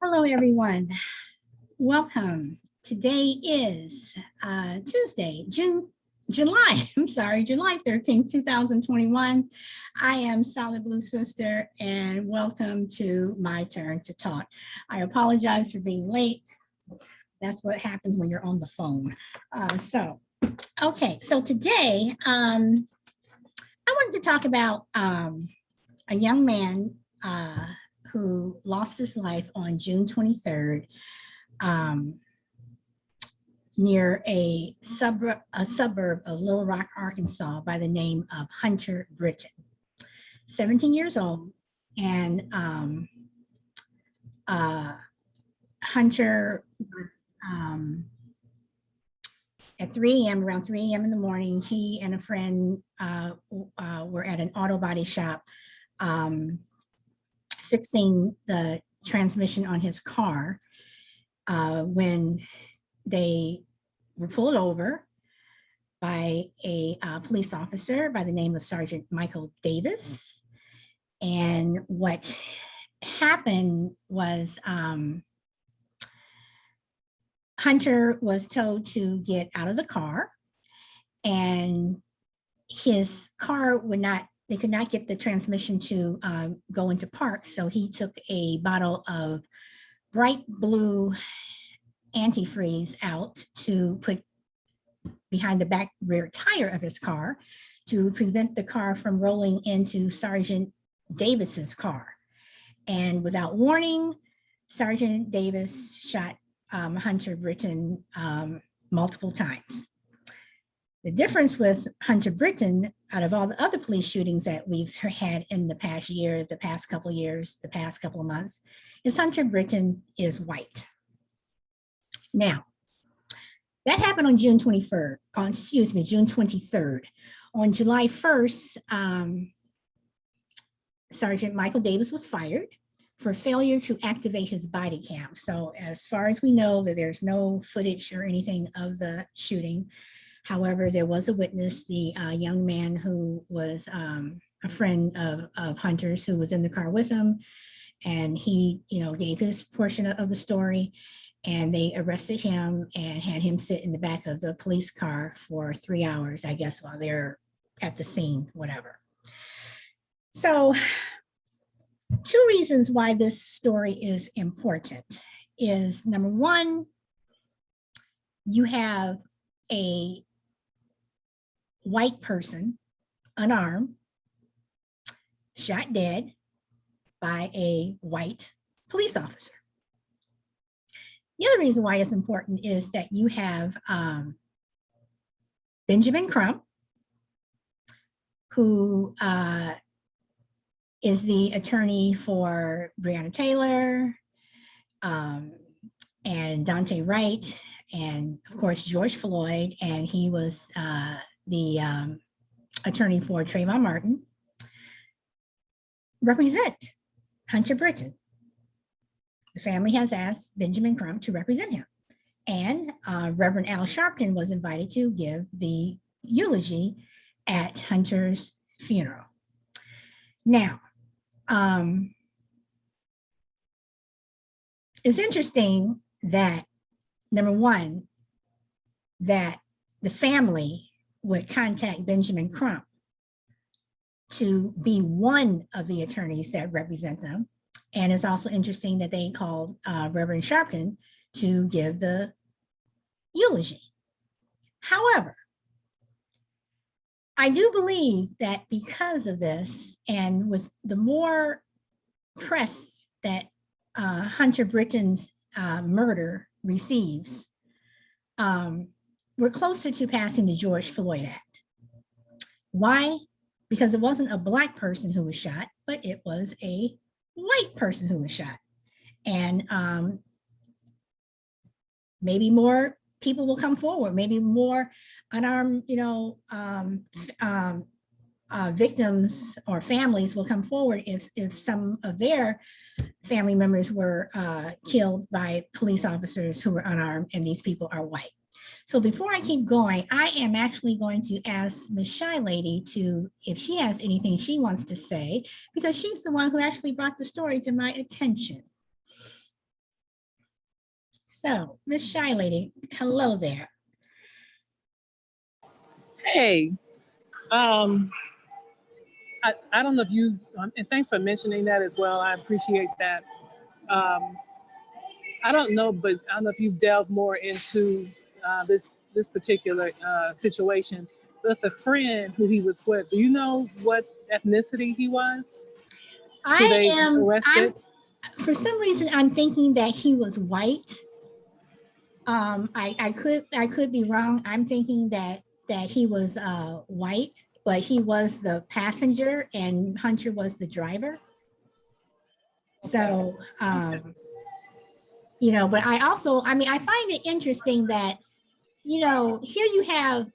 Hello, everyone. Welcome. Today is Tuesday, July, I'm sorry, July 13th, 2021. I am Solid Blue Sister, and welcome to my turn to talk. I apologize for being late. That's what happens when you're on the phone. So today I wanted to talk about a young man who lost his life on June 23rd near a suburb of Little Rock, Arkansas by the name of Hunter Brittain, 17 years old. And Hunter was at 3 a.m., around 3 a.m. in the morning, he and a friend were at an auto body shop fixing the transmission on his car when they were pulled over by a police officer by the name of Sgt Michael Davis. And what happened was Hunter was told to get out of the car, and his car they could not get the transmission to go into park. So he took a bottle of bright blue antifreeze out to put behind the back rear tire of his car to prevent the car from rolling into Sgt Davis's car. And without warning, Sgt Davis shot Hunter Brittain multiple times. The difference with Hunter Brittain, out of all the other police shootings that we've had in the past year, the past couple of years, the past couple of months, is Hunter Brittain is white. Now, that happened on June 23rd. On July 1st, Sgt Michael Davis was fired for failure to activate his body cam. So as far as we know, that there's no footage or anything of the shooting. However, there was a witness, the young man who was a friend of Hunter's, who was in the car with him, and he, gave his portion of the story, and they arrested him and had him sit in the back of the police car for 3 hours, I guess, while they're at the scene, whatever. So, two reasons why this story is important is, number one, you have a white person, unarmed, shot dead by a white police officer. The other reason why it's important is that you have Benjamin Crump, who is the attorney for Breonna Taylor and Dante Wright, and of course George Floyd, and he was the attorney for Trayvon Martin, represent Hunter Brittain. The family has asked Benjamin Crump to represent him, and Rev Al Sharpton was invited to give the eulogy at Hunter's funeral. Now, it's interesting that, number one, that the family would contact Benjamin Crump to be one of the attorneys that represent them. And it's also interesting that they called Reverend Sharpton to give the eulogy. However, I do believe that because of this, and with the more press that Hunter Brittain's murder receives, we're closer to passing the George Floyd Act. Why? Because it wasn't a Black person who was shot, but it was a white person who was shot. And maybe more people will come forward, maybe more unarmed, victims or families will come forward if some of their family members were killed by police officers who were unarmed and these people are white. So before I keep going, I am actually going to ask Miss Shy Lady if she has anything she wants to say, because she's the one who actually brought the story to my attention. So, Miss Shy Lady, hello there. Hey, I don't know if you, and thanks for mentioning that as well. I appreciate that. Um, I don't know, but I don't know if you've delved more into this particular situation with a friend who he was with. Do you know what ethnicity he was? Who they arrested? For some reason, I'm thinking that he was white. I could be wrong. I'm thinking that he was white, but he was the passenger and Hunter was the driver. So, you know, but I find it interesting that, you know, here you have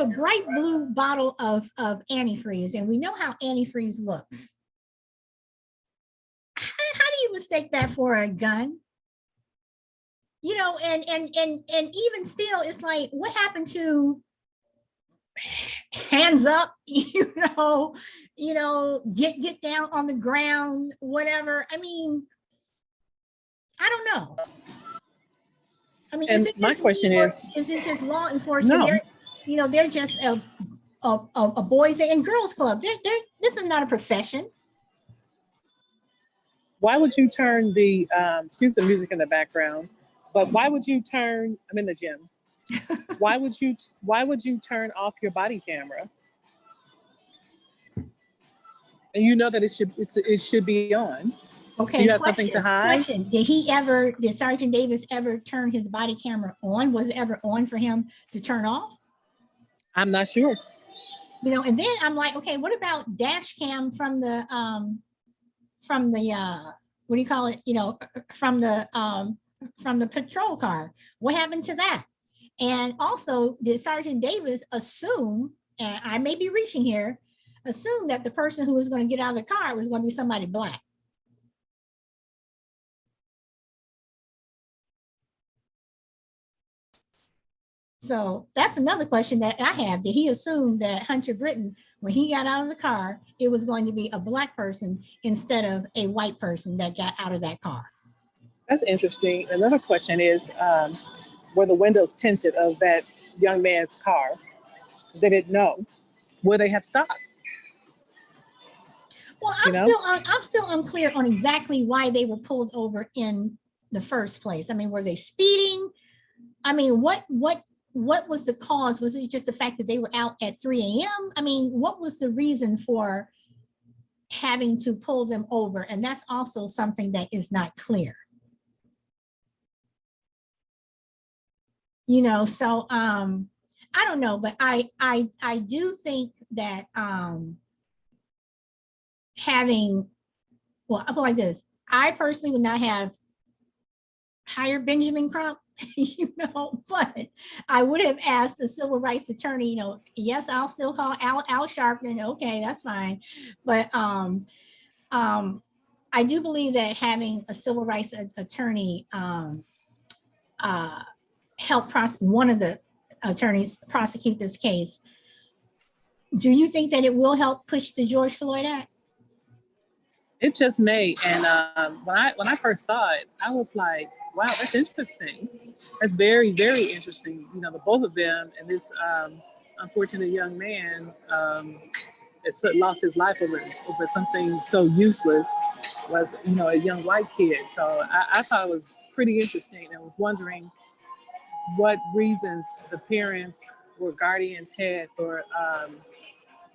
a bright blue bottle of antifreeze, and we know how antifreeze looks. How do you mistake that for a gun? You know, and even still, it's like, what happened to hands up, get down on the ground, whatever. I mean, I don't know. I mean, And my question is it just law enforcement? No. They're just a boys and girls club. This is not a profession. Why would you turn the excuse the music in the background, but why would you turn, I'm in the gym. why would you turn off your body camera? And you know that it should be on. Okay. You have something to hide? Question. Did Sgt Davis ever turn his body camera on? Was it ever on for him to turn off? I'm not sure. You know, and then I'm like, okay, what about dash cam from the what do you call it? You know, from the patrol car. What happened to that? And also, did Sgt Davis assume, and I may be reaching here, assume that the person who was going to get out of the car was going to be somebody black? So that's another question that I have. Did he assume that Hunter Brittain, when he got out of the car, it was going to be a black person instead of a white person that got out of that car? That's interesting. Another question is, were the windows tinted of that young man's car? Because they didn't know. Would they have stopped? Well, I'm still unclear on exactly why they were pulled over in the first place. I mean, were they speeding? I mean, what was the cause? Was it just the fact that they were out at 3 a.m.? I mean, what was the reason for having to pull them over? And that's also something that is not clear. You know, so I don't know, but I do think that well, I'll put it like this. I personally would not have hired Benjamin Crump, but I would have asked a civil rights attorney, yes, I'll still call Al Sharpton. Okay, that's fine. But I do believe that having a civil rights attorney help one of the attorneys prosecute this case. Do you think that it will help push the George Floyd Act? It just may. And when I first saw it, I was like, wow, that's interesting. That's very, very interesting. You know, the both of them and this unfortunate young man lost his life over something so useless, was, a young white kid. So I thought it was pretty interesting, and was wondering what reasons the parents or guardians had for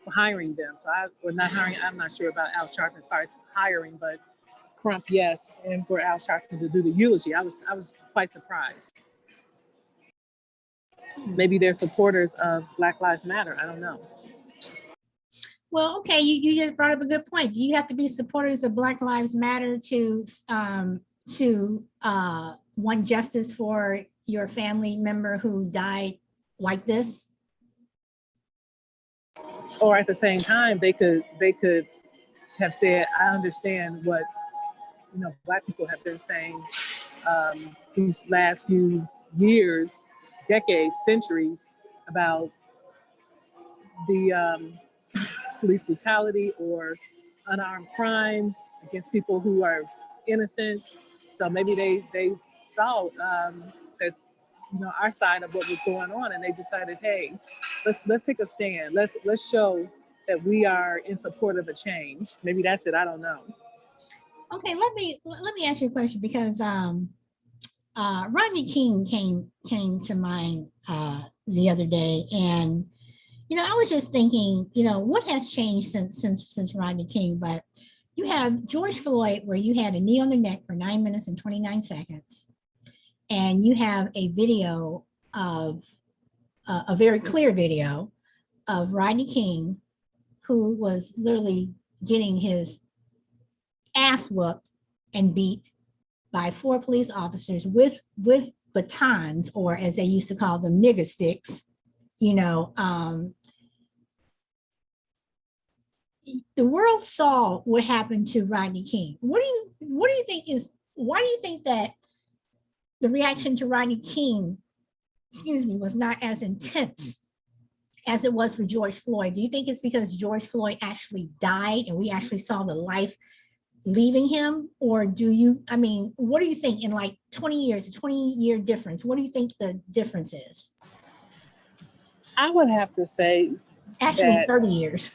hiring them. So I'm not sure about Al Sharpton as far as hiring, but Crump, yes, and for Al Sharpton to do the eulogy, I was quite surprised. Maybe they're supporters of Black Lives Matter. I don't know. Well, okay, you just brought up a good point. Do you have to be supporters of Black Lives Matter to want justice for your family member who died like this? Or at the same time, they could have said, I understand what Black people have been saying these last few years, decades, centuries, about the police brutality or unarmed crimes against people who are innocent. So maybe they saw that, you know, our side of what was going on, and they decided, hey, let's take a stand. Let's show that we are in support of a change. Maybe that's it. I don't know. Okay, let me ask you a question, because Rodney King came to mind the other day, and I was just thinking, what has changed since Rodney King? But you have George Floyd, where you had a knee on the neck for 9 minutes and 29 seconds, and you have a video of a very clear video of Rodney King, who was literally getting his ass whooped and beat by 4 police officers with batons, or as they used to call them, nigger sticks. The world saw what happened to Rodney King. What do you think is, why do you think that the reaction to Rodney King, was not as intense as it was for George Floyd? Do you think it's because George Floyd actually died and we actually saw the life leaving him? Or what do you think in like 20 years, a 20-year difference, what do you think the difference is? I would have to say actually 30 years.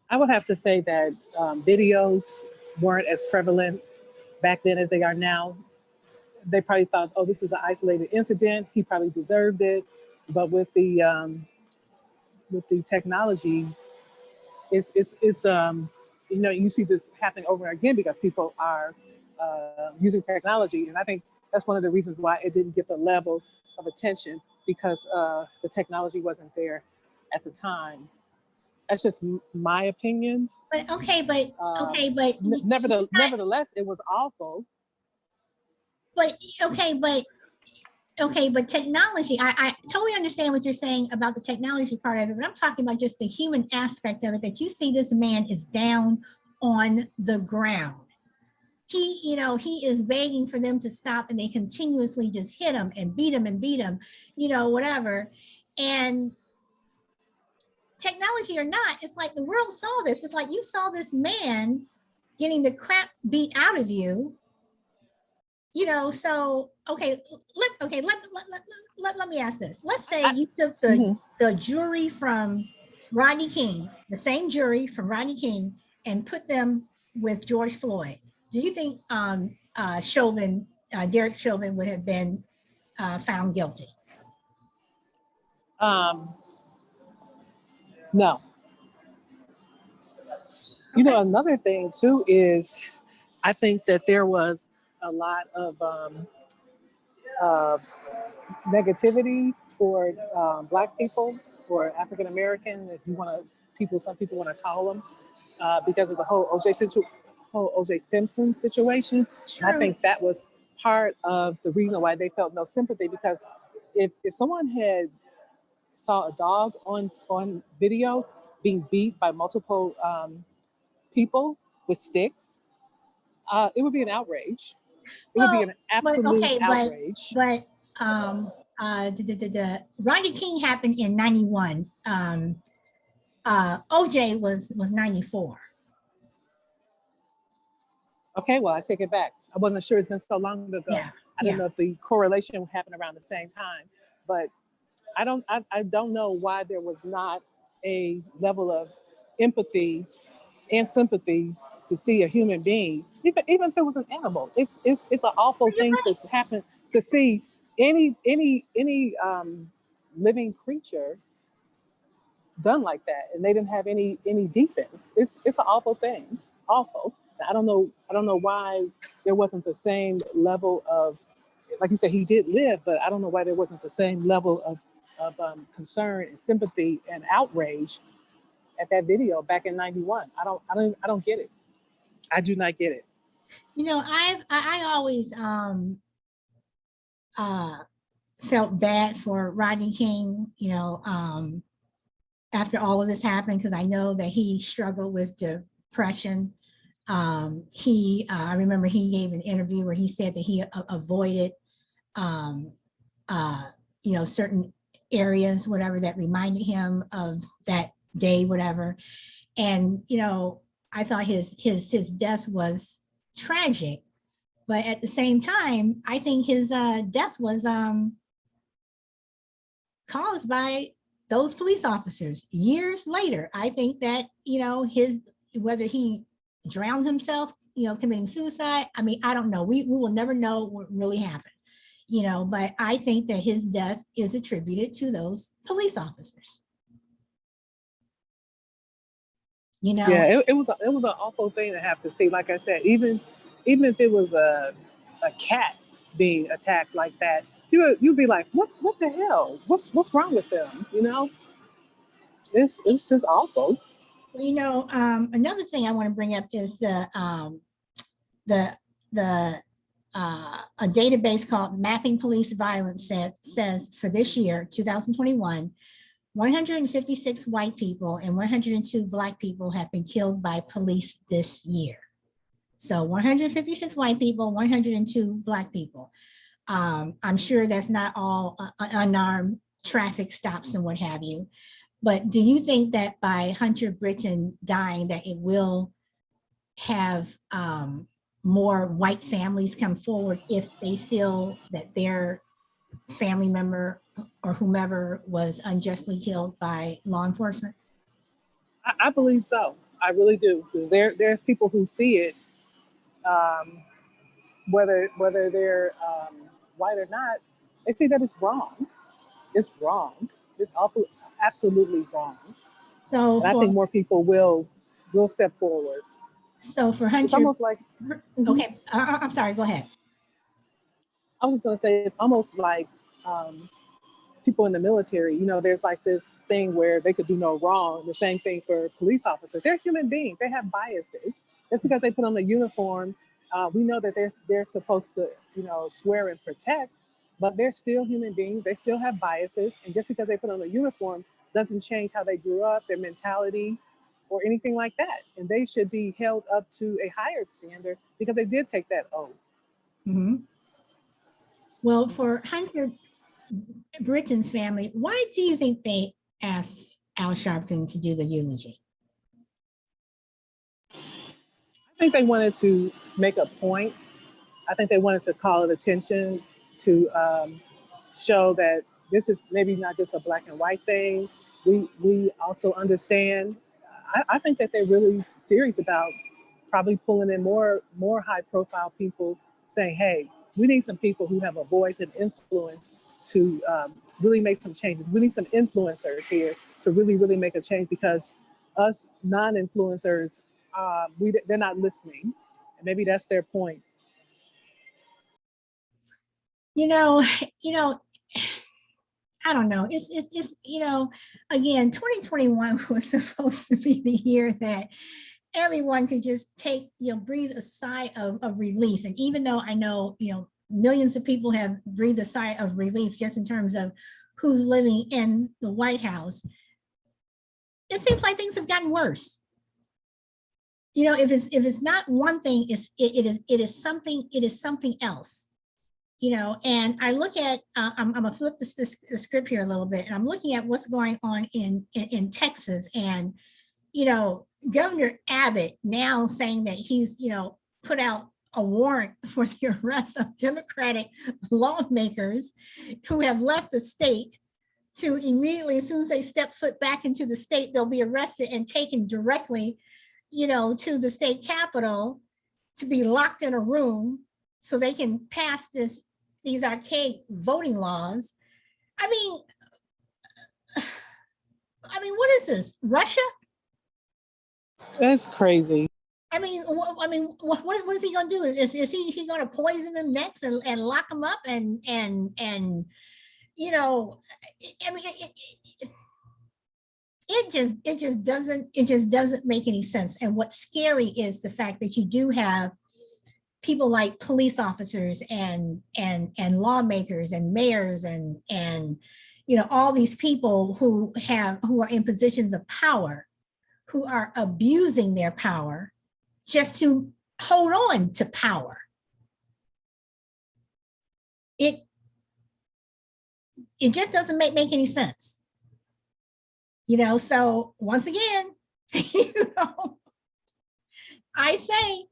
I would have to say that videos weren't as prevalent back then as they are now. They probably thought, oh, this is an isolated incident. He probably deserved it. But with the technology, it's you see this happening over and again because people are using technology, and I think that's one of the reasons why it didn't get the level of attention, because the technology wasn't there at the time. That's just my opinion. But nevertheless, it was awful. But technology, I totally understand what you're saying about the technology part of it, but I'm talking about just the human aspect of it, that you see this man is down on the ground. He is begging for them to stop, and they continuously just hit him and beat him, whatever. And technology or not, it's like the world saw this. It's like you saw this man getting the crap beat out of you. So let me ask this. Let's say you took the jury from Rodney King, the same jury from Rodney King, and put them with George Floyd. Do you think Derek Chauvin would have been found guilty? No. Okay. Another thing too is, I think that there was a lot of negativity toward Black people, or African American, if you want to, some people want to call them, because of the whole O.J. Simpson situation. And I think that was part of the reason why they felt no sympathy, because if someone had saw a dog on video being beat by multiple people with sticks, it would be an outrage. It would be an absolute outrage. But Rodney King happened in 91. OJ was 94. Okay, well, I take it back. I wasn't sure, it's been so long ago. Yeah. I don't know if the correlation happened around the same time, but I don't know why there was not a level of empathy and sympathy to see a human being, even if it was an animal. It's an awful thing to happen, to see any living creature done like that, and they didn't have any defense. It's an awful thing. Awful. I don't know why there wasn't the same level of, like you said, he did live, but I don't know why there wasn't the same level of concern and sympathy and outrage at that video back in 91. I don't get it. I do not get it. I always felt bad for Rodney King, after all of this happened, because I know that he struggled with depression. I remember he gave an interview where he said that he avoided certain areas, whatever, that reminded him of that day, whatever. And I thought his death was tragic. But at the same time, I think his death was caused by those police officers years later. I think that, his, whether he drowned himself, committing suicide, I mean, I don't know. We will never know what really happened, but I think that his death is attributed to those police officers. Yeah, it was an awful thing to have to see. Like I said, even if it was a cat being attacked like that, you'd be like, what the hell? What's wrong with them? It's just awful. Another thing I want to bring up is the a database called Mapping Police Violence says for this year, 2021, 156 white people and 102 Black people have been killed by police this year. So 156 white people, 102 Black people. I'm sure that's not all unarmed traffic stops and what have you. But do you think that by Hunter Brittain dying, that it will have more white families come forward if they feel that their family member or whomever was unjustly killed by law enforcement? I believe so. I really do, because there's people who see it, whether they're white or not. They see that it's wrong. It's wrong. It's awful, absolutely wrong. So and I think more people will step forward. So for Hunter, it's almost like okay. I'm sorry. Go ahead. I was just going to say it's almost like people in the military. There's like this thing where they could do no wrong. The same thing for police officers. They're human beings. They have biases. Just because they put on the uniform, we know that they're supposed to swear and protect, but they're still human beings. They still have biases, and just because they put on a uniform doesn't change how they grew up, their mentality, or anything like that. And they should be held up to a higher standard because they did take that oath. Mm-hmm. Well, for Hunter Brittain's family, why do you think they asked Al Sharpton to do the eulogy? I think they wanted to make a point. I think they wanted to call attention to show that this is maybe not just a black and white thing. We also understand. I think that they're really serious about probably pulling in more high profile people, saying, hey, we need some people who have a voice and influence to really make some changes. We need some influencers here to really, really make a change, because us non-influencers, they're not listening. And maybe that's their point. I don't know. It's again, 2021 was supposed to be the year that everyone could just breathe a sigh of relief. And even though I know, millions of people have breathed a sigh of relief just in terms of who's living in the White House, it seems like things have gotten worse. If it's not one thing, it is something else. And I look at, I'm gonna flip the script here a little bit, and I'm looking at what's going on in Texas, and Governor Abbott now saying that he's put out a warrant for the arrest of Democratic lawmakers who have left the state, to immediately, as soon as they step foot back into the state, they'll be arrested and taken directly to the state capitol to be locked in a room so they can pass these archaic voting laws. I mean, what is this, Russia? That's crazy. What is he going to do? Is he going to poison them next and lock them up and it just doesn't make any sense. And what's scary is the fact that you do have people like police officers and lawmakers and mayors and all these people who are in positions of power, who are abusing their power just to hold on to power. It just doesn't make any sense. So once again, I say,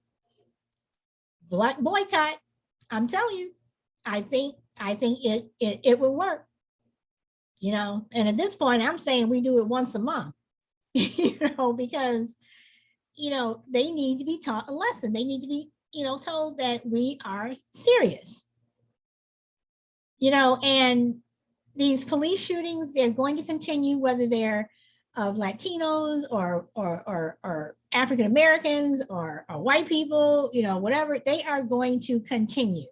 Black boycott. I'm telling you, I think it will work. You know, and at this point, I'm saying we do it once a month. You know, because they need to be taught a lesson. They need to be told that we are serious. And these police shootings, they're going to continue, whether they're of Latinos or African Americans or white people, whatever, they are going to continue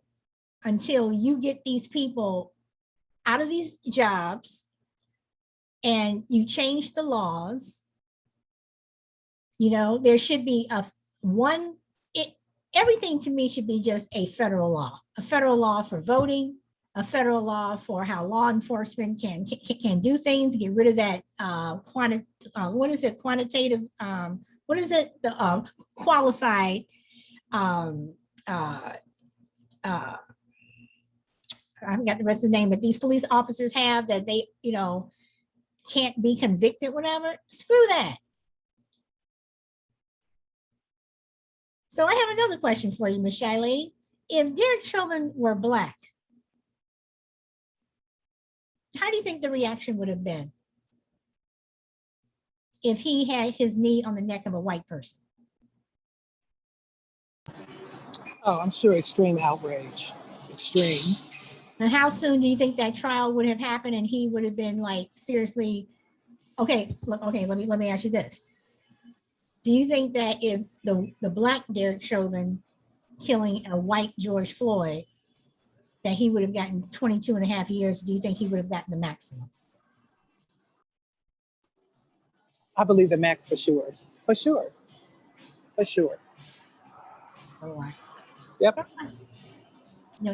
until you get these people out of these jobs and you change the laws. There should be everything to me should be just a federal law for voting, a federal law for how law enforcement can do things, get rid of that quantitative, the qualified, I forgot the rest of the name, but these police officers have that they, can't be convicted, whatever. Screw that. So I have another question for you, Ms. Shy Lady. If Derek Chauvin were Black, how do you think the reaction would have been if he had his knee on the neck of a white person? Oh, I'm sure extreme outrage, extreme. And how soon do you think that trial would have happened and he would have been like, seriously, okay, let me ask you this. Do you think that if the Black Derek Chauvin killing a white George Floyd, that he would have gotten 22 and a half years? Do you think he would have gotten the maximum? I believe the max for sure. For sure. For sure. So, yep.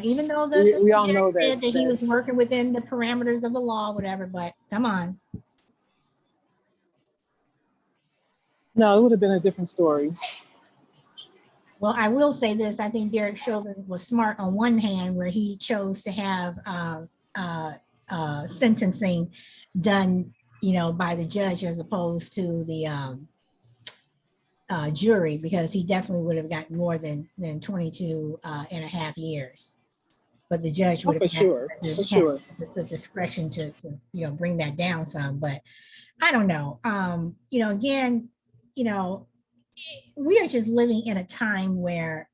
Even though we all know that he was working within the parameters of the law, whatever, but come on. No, it would have been a different story. Well, I will say this. I think Derek Chauvin was smart on one hand, where he chose to have sentencing done, by the judge as opposed to the jury, because he definitely would have gotten more than 22 and a half years. But the judge would have had the discretion to bring that down some. But I don't know. Again, we are just living in a time where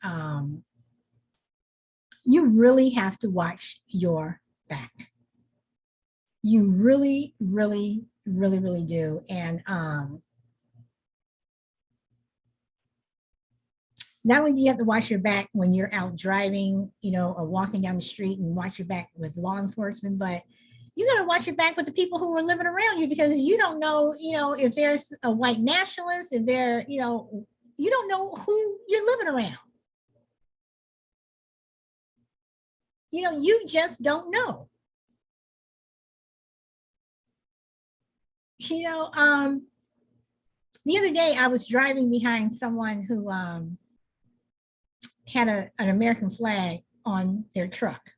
you really have to watch your back. You really, really, really, really do. And not only do you have to watch your back when you're out driving, or walking down the street, and watch your back with law enforcement, but you got to watch your back with the people who are living around you, because you don't know, if there's a white nationalist, if they're, you don't know who you're living around. You just don't know. The other day I was driving behind someone who had an American flag on their truck.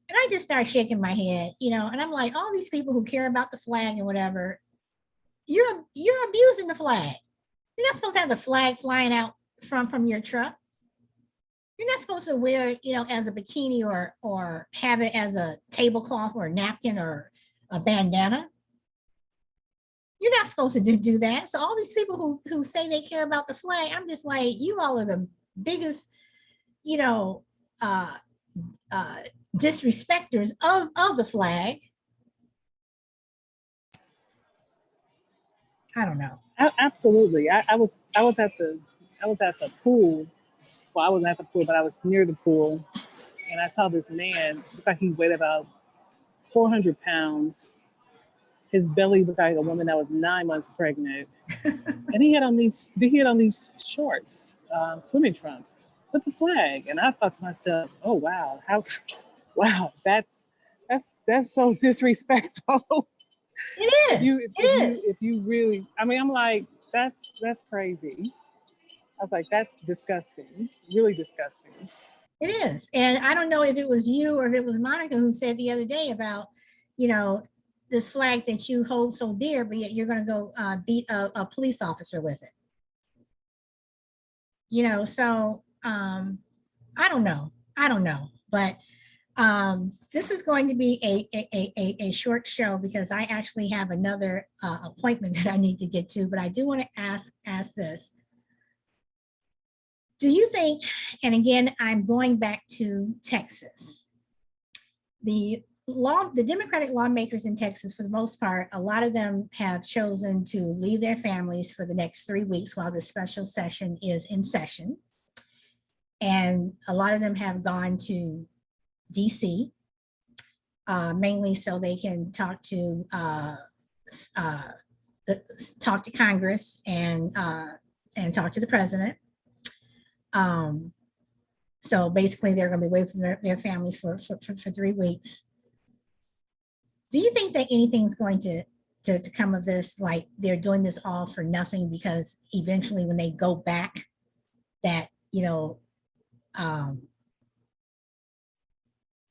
And I just started shaking my head, and I'm like, all these people who care about the flag and whatever, you're abusing the flag. You're not supposed to have the flag flying out from your truck. You're not supposed to wear it, as a bikini or have it as a tablecloth or a napkin or a bandana. You're not supposed to do that. So all these people who say they care about the flag, I'm just like, you all are the biggest, disrespecters of the flag. I don't know. Absolutely. I was at the pool. Well, I wasn't at the pool, but I was near the pool, and I saw this man. Looked like he weighed about 400 pounds. His belly looked like a woman that was 9 months pregnant, and he had on these shorts, swimming trunks with the flag. And I thought to myself, "Oh wow, that's so disrespectful." It is. If you really, I mean, I'm like, that's crazy. I was like, that's disgusting, really disgusting. It is. And I don't know if it was you or if it was Monica who said the other day about, this flag that you hold so dear, but yet you're going to go beat a police officer with it. So I don't know. I don't know. But this is going to be a short show because I actually have another appointment that I need to get to. But I do want to ask this. Do you think, and again, I'm going back to Texas, the Democratic lawmakers in Texas, for the most part, a lot of them have chosen to leave their families for the next 3 weeks while the special session is in session. And a lot of them have gone to DC, mainly so they can talk to Congress and talk to the president. So basically, they're going to be away from their families for 3 weeks. Do you think that anything's going to come of this? Like they're doing this all for nothing because eventually, when they go back, that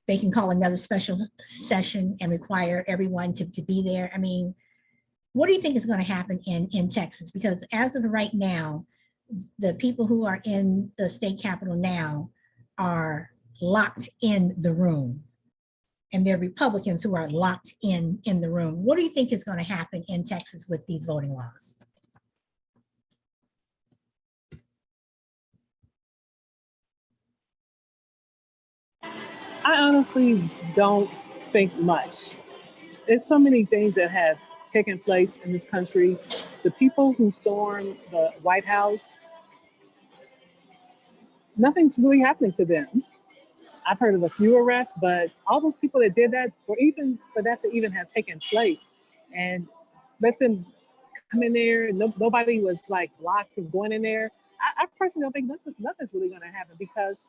they can call another special session and require everyone to be there. I mean, what do you think is going to happen in Texas? Because as of right now, the people who are in the state capitol now are locked in the room, and they're Republicans who are locked in the room. What do you think is going to happen in Texas with these voting laws? I honestly don't think much. There's so many things that have taken place in this country. The people who stormed the White House, nothing's really happening to them. I've heard of a few arrests, but all those people that did that, or even for that to even have taken place, and let them come in there, and nobody was like blocked from going in there. I personally don't think nothing's really going to happen because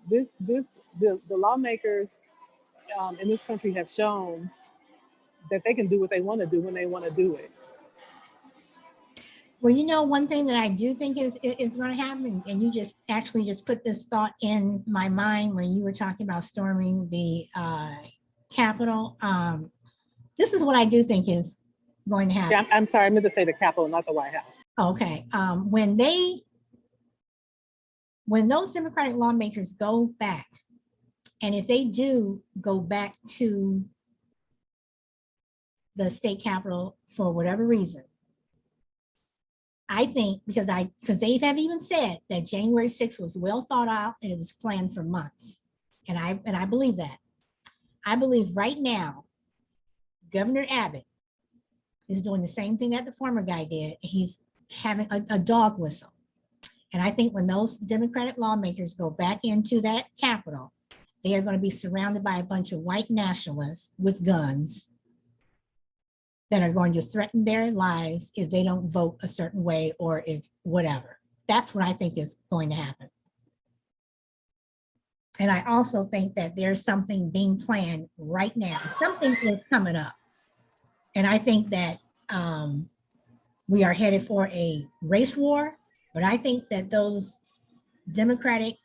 the lawmakers in this country have shown that they can do what they want to do when they want to do it. Well, one thing that I do think is going to happen, and you just actually just put this thought in my mind when you were talking about storming the Capitol. This is what I do think is going to happen. Yeah, I'm sorry, I meant to say the Capitol, not the White House. Okay. When those Democratic lawmakers go back, and if they do go back to the state capitol for whatever reason, I think because they have even said that January 6th was well thought out and it was planned for months. And I believe that. I believe right now, Governor Abbott is doing the same thing that the former guy did. He's having a dog whistle. And I think when those Democratic lawmakers go back into that Capitol, they are going to be surrounded by a bunch of white nationalists with guns that are going to threaten their lives if they don't vote a certain way or if whatever. That's what I think is going to happen. And I also think that there's something being planned right now. Something is coming up. And I think that we are headed for a race war, but I think that those Democratic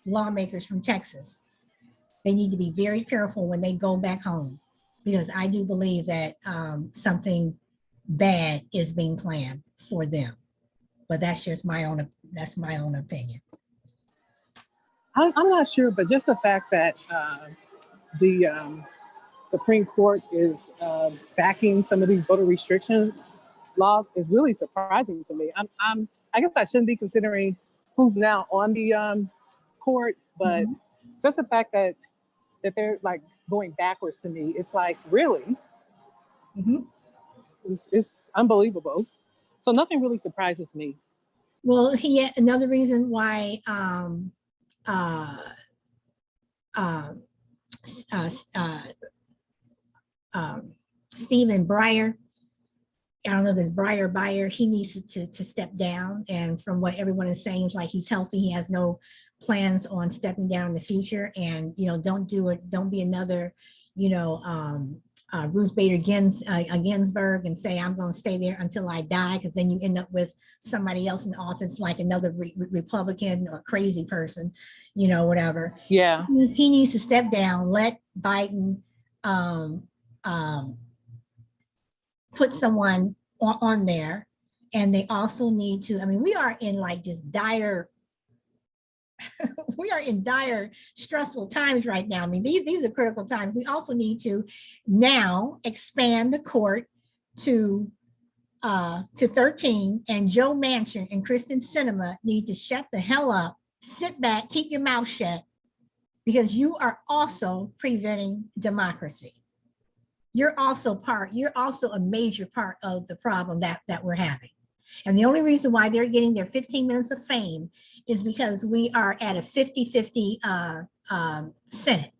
lawmakers from Texas, they need to be very careful when they go back home, because I do believe that something bad is being planned for them. But that's just my own opinion. I'm not sure, but just the fact that the Supreme Court is backing some of these voter restriction laws is really surprising to me. I guess I shouldn't be considering who's now on the court, but just the fact that they're like going backwards to me, it's like, really? It's unbelievable. So nothing really surprises me. Well, another reason why Stephen Breyer, I don't know if it's Breyer or Bayer, he needs to step down. And from what everyone is saying, is like he's healthy. He has no plans on stepping down in the future. And, don't be another, Ruth Bader Ginsburg and say, I'm going to stay there until I die, because then you end up with somebody else in office, like another Republican or crazy person, whatever. Yeah. He needs to step down, let Biden put someone on there. And they also need to, we are in like just dire we are in dire, stressful times right now. I mean, these are critical times. We also need to now expand the court to 13, and Joe Manchin and Kristen Sinema need to shut the hell up, sit back, keep your mouth shut, because you are also preventing democracy. You're also a major part of the problem that we're having. And the only reason why they're getting their 15 minutes of fame is because we are at a 50-50 Senate.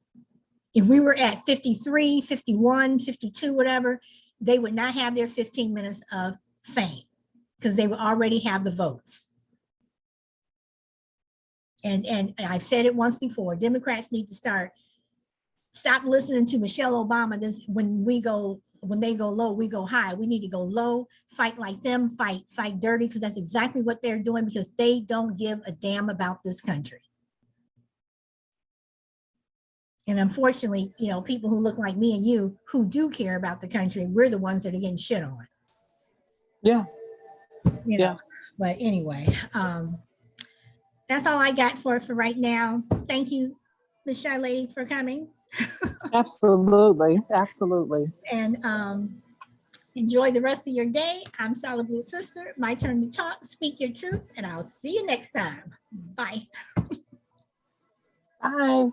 If we were at 53, 51, 52, whatever, they would not have their 15 minutes of fame because they would already have the votes. And I've said it once before, Democrats need to stop listening to Michelle Obama. This when they go low, we go high. We need to go low, fight like them, fight dirty, because that's exactly what they're doing, because they don't give a damn about this country. And unfortunately, you know, people who look like me and you who do care about the country, we're the ones that are getting shit on. Yeah. You know, but anyway, that's all I got for right now. Thank you, Ms. Shiley, for coming. Absolutely. And enjoy the rest of your day. I'm Solid Blue Sister. My turn to talk. Speak your truth, and I'll see you next time. Bye. Bye.